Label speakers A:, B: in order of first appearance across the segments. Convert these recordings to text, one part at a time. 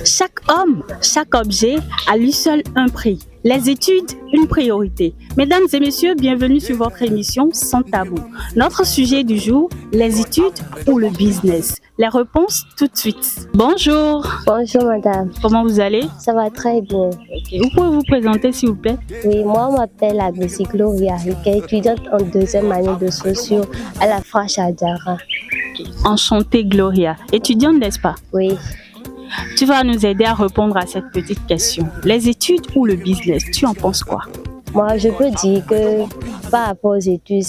A: Chaque homme, chaque objet a lui seul un prix. Les études, une priorité. Mesdames et messieurs, bienvenue sur votre émission Sans Tabou. Notre sujet du jour, les études ou le business. Les réponses tout de suite. Bonjour.
B: Bonjour madame,
A: Comment vous allez?
B: ça va très bien.
A: Vous pouvez vous présenter s'il vous plaît?
B: Oui, moi on m'appelle Agbesi Gloria, qui est étudiante en deuxième année de sociaux à la Franche Adjara.
A: Enchantée Gloria. Étudiante, n'est-ce pas?
B: Oui,
A: Tu vas nous aider à répondre à cette petite question. Les études ou le business, tu en penses quoi?
B: moi je peux dire que par rapport aux études,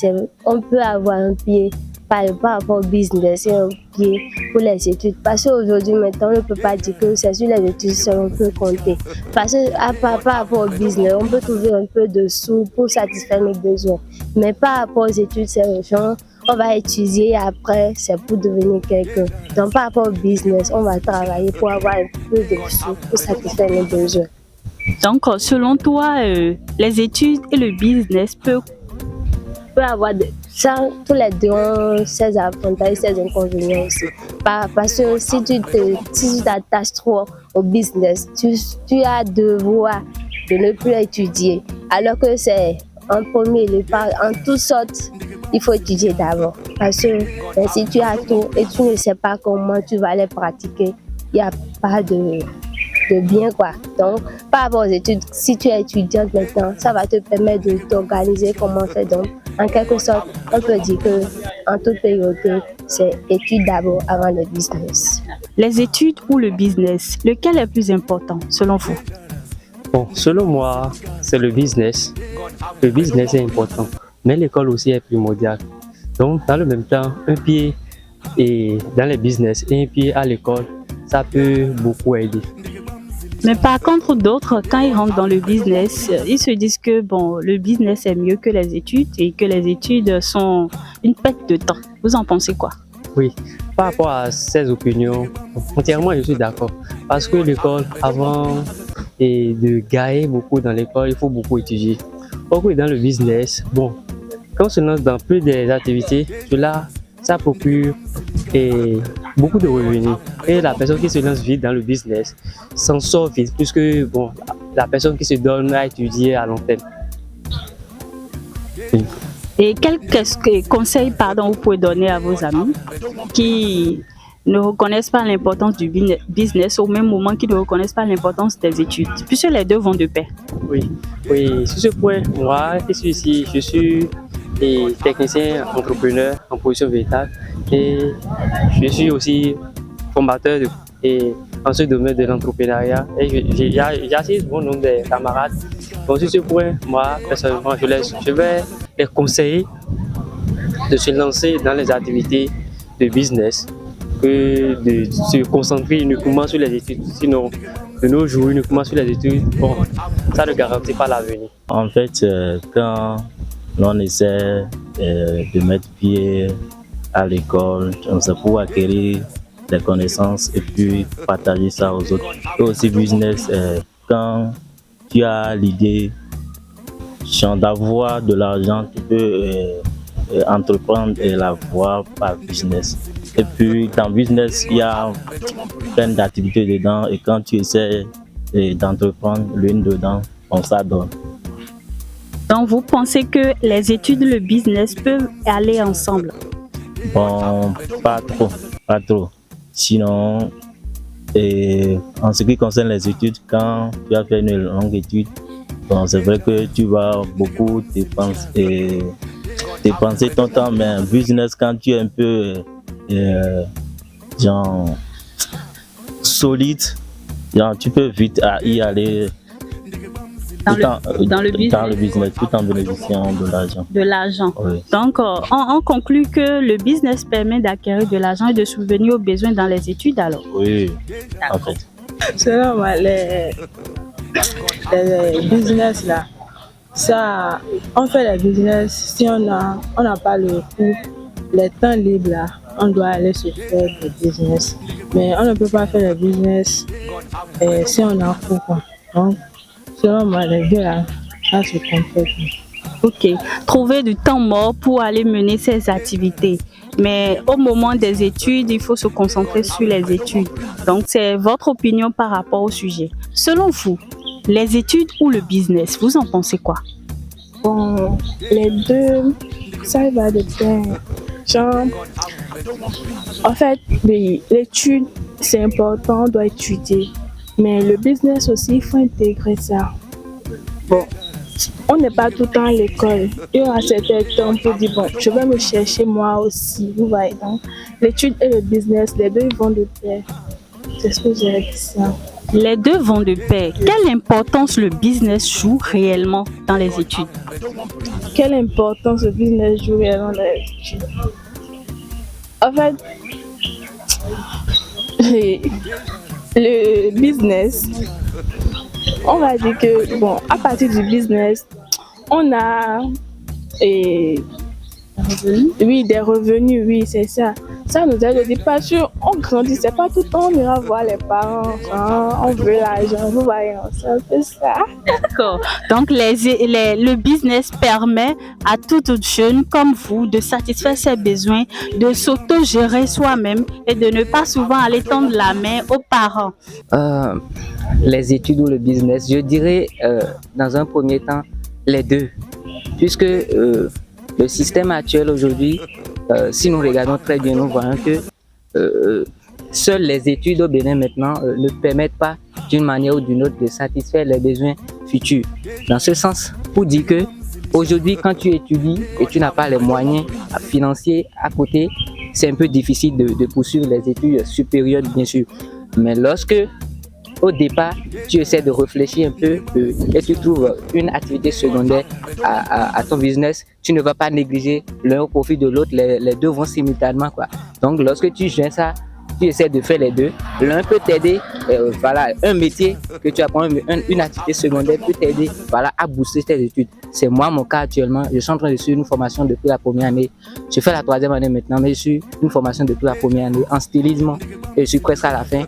B: on peut avoir un pied par rapport au business et un pied pour les études. Parce qu'aujourd'hui, maintenant, on ne peut pas dire que c'est sur les études seul on peut compter. Parce que par rapport au business, on peut trouver un peu de sous pour satisfaire nos besoins. Mais par rapport aux études, c'est le genre, on va étudier et après, c'est pour devenir quelqu'un. Donc, par rapport au business, on va travailler pour avoir un peu de sous pour satisfaire nos besoins.
A: Donc, selon toi, les études et le business peuvent...
B: Peut avoir ça, tous les deux ont ses avantages et ses inconvénients aussi. Parce que si tu t'attaches trop au business, tu as devoir de ne plus étudier. Alors que c'est en premier lieu, en toutes sortes, il faut étudier d'abord. Parce que si tu as tout et tu ne sais pas comment tu vas les pratiquer, il n'y a pas de bien quoi. Donc, par rapport aux études, si tu es étudiante maintenant, ça va te permettre de t'organiser comment faire. Donc, en quelque sorte, on peut dire que en toute priorité, c'est études d'abord avant le business.
A: Les études ou le business, lequel est plus important selon vous?
C: Bon, selon moi, c'est le business. Le business est important, mais l'école aussi est primordiale. Donc, dans le même temps, un pied est dans le business et un pied à l'école, ça peut beaucoup aider.
A: Mais par contre, d'autres, quand ils rentrent dans le business, ils se disent que bon, le business est mieux que les études et que les études sont une perte de temps. Vous en pensez quoi?
C: Oui, par rapport à ces opinions, entièrement je suis d'accord. Parce que l'école, avant de gagner beaucoup dans l'école, il faut beaucoup étudier. Or que dans le business, bon, quand on se lance dans plus des activités, ça procure beaucoup de revenus. Et la personne qui se lance vite dans le business s'en sort vite, puisque bon, la personne qui se donne à étudier à long terme. Oui.
A: Et quels conseils vous pouvez donner à vos amis qui ne reconnaissent pas l'importance du business au même moment qu'ils ne reconnaissent pas l'importance des études, puisque les deux vont de pair?
C: Oui, sur ce point, moi qui suis ici, je suis technicien entrepreneur en position véritable et je suis aussi formateur en ce domaine de l'entrepreneuriat et j'assiste bon nombre de camarades. Donc sur ce point, moi personnellement, je vais les conseiller de se lancer dans les activités de business que de se concentrer uniquement sur les études. Sinon, de nos jours, uniquement sur les études, bon, ça ne garantit pas l'avenir.
D: En fait, quand l'on essaie de mettre pied à l'école, c'est pour acquérir des connaissances et puis partager ça aux autres. Et aussi business, quand tu as l'idée d'avoir de l'argent, tu peux entreprendre et l'avoir par business. Et puis dans business, il y a plein d'activités dedans et quand tu essaies d'entreprendre l'une dedans, ça donne.
A: Donc vous pensez que les études et le business peuvent aller ensemble?
D: Bon, pas trop. Sinon, en ce qui concerne les études, quand tu as fait une longue étude, bon, c'est vrai que tu vas beaucoup dépenser ton temps, mais un business, quand tu es un peu solide, tu peux vite y aller
A: dans le
D: business, tout en bénéficiant de l'argent.
A: De l'argent.
D: Oui.
A: Donc, on conclut que le business permet d'acquérir de l'argent et de subvenir aux besoins dans les études alors?
D: Oui, en fait.
E: Selon moi, les business là, ça, on fait les business si on n'a pas le coup, les temps libres là, on doit aller se faire des business. Mais on ne peut pas faire les business si on a un coup quoi. Donc, selon moi, les deux là, ça se complète.
A: Ok, trouver du temps mort pour aller mener ses activités. Mais au moment des études, il faut se concentrer sur les études. Donc, c'est votre opinion par rapport au sujet. Selon vous, les études ou le business, vous en pensez quoi?
E: Bon, les deux, ça va dépendre. Genre, en fait, oui, l'étude, c'est important, on doit étudier. Mais le business aussi, il faut intégrer ça. Bon, on n'est pas tout le temps à l'école. Il y aura certains temps pour dire, bon, je vais me chercher moi aussi. Vous voyez, donc, l'étude et le business, les deux, ils vont de pair. C'est ce que j'ai dit ça.
A: Les deux vont de pair. Quelle importance le business joue réellement dans les études?
E: Quelle importance le business joue réellement dans les études? En fait, le business, on va dire que, bon, à partir du business, on a oui, des revenus, oui, c'est ça. Ça nous aide, je dis pas sûr, on grandit, c'est pas tout le temps, on ira voir les parents, genre, on veut l'argent, vous voyez, c'est un peu ça.
A: D'accord. Donc, le business permet à tout jeune comme vous de satisfaire ses besoins, de s'auto-gérer soi-même et de ne pas souvent aller tendre la main aux parents.
F: Les études ou le business, je dirais dans un premier temps les deux, puisque le système actuel aujourd'hui, si nous regardons très bien, nous voyons que seules les études au Bénin maintenant ne permettent pas d'une manière ou d'une autre de satisfaire les besoins futurs. Dans ce sens, pour dire que aujourd'hui, quand tu étudies et tu n'as pas les moyens financiers à côté, c'est un peu difficile de poursuivre les études supérieures, bien sûr. Mais lorsque au départ, tu essaies de réfléchir un peu et tu trouves une activité secondaire à ton business, tu ne vas pas négliger l'un au profit de l'autre, les deux vont simultanément, quoi. Donc, lorsque tu joins ça, tu essaies de faire les deux. L'un peut t'aider, voilà, un métier que tu apprends, une activité secondaire peut t'aider, voilà, à booster tes études. C'est moi, mon cas actuellement. Je suis en train de suivre une formation depuis la première année. Je fais la 3e année maintenant, mais je suis une formation depuis la première année en stylisme et je suis presque à la fin.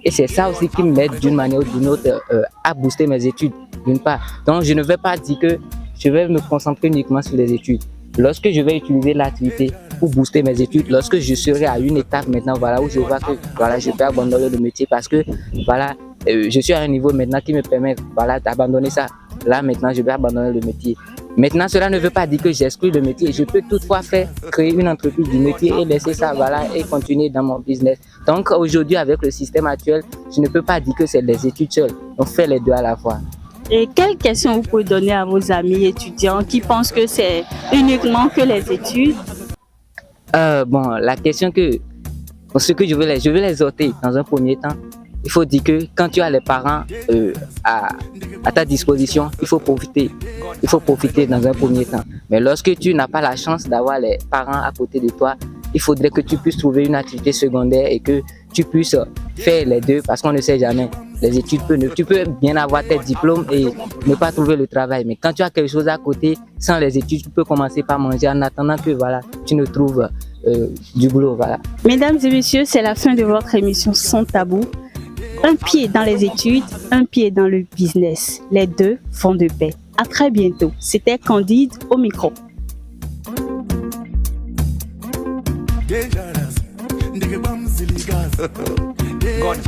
F: Et c'est ça aussi qui m'aide d'une manière ou d'une autre à booster mes études, d'une part. Donc, je ne vais pas dire que je vais me concentrer uniquement sur les études. Lorsque je vais utiliser l'activité pour booster mes études, lorsque je serai à une étape maintenant, voilà, où je vois que voilà, je peux abandonner le métier parce que voilà, je suis à un niveau maintenant qui me permet voilà, d'abandonner ça. Là, maintenant, je vais abandonner le métier. Maintenant, cela ne veut pas dire que j'exclus le métier. Je peux toutefois créer une entreprise du métier et laisser ça, voilà, et continuer dans mon business. Donc, aujourd'hui, avec le système actuel, je ne peux pas dire que c'est les études seules. On fait les deux à la fois.
A: Et quelles questions vous pouvez donner à vos amis étudiants qui pensent que c'est uniquement que les études?
F: Bon, la question ce que je veux les exhorter dans un premier temps. Il faut dire que quand tu as les parents à ta disposition, il faut profiter. Il faut profiter dans un premier temps. Mais lorsque tu n'as pas la chance d'avoir les parents à côté de toi, il faudrait que tu puisses trouver une activité secondaire et que tu puisses faire les deux parce qu'on ne sait jamais. Les études, tu peux bien avoir tes diplômes et ne pas trouver le travail. Mais quand tu as quelque chose à côté, sans les études, tu peux commencer par manger en attendant que voilà, tu ne trouves du boulot. Voilà.
A: Mesdames et messieurs, c'est la fin de votre émission Sans Tabou. Un pied dans les études, un pied dans le business. Les deux vont de pair. À très bientôt. C'était Candide au micro.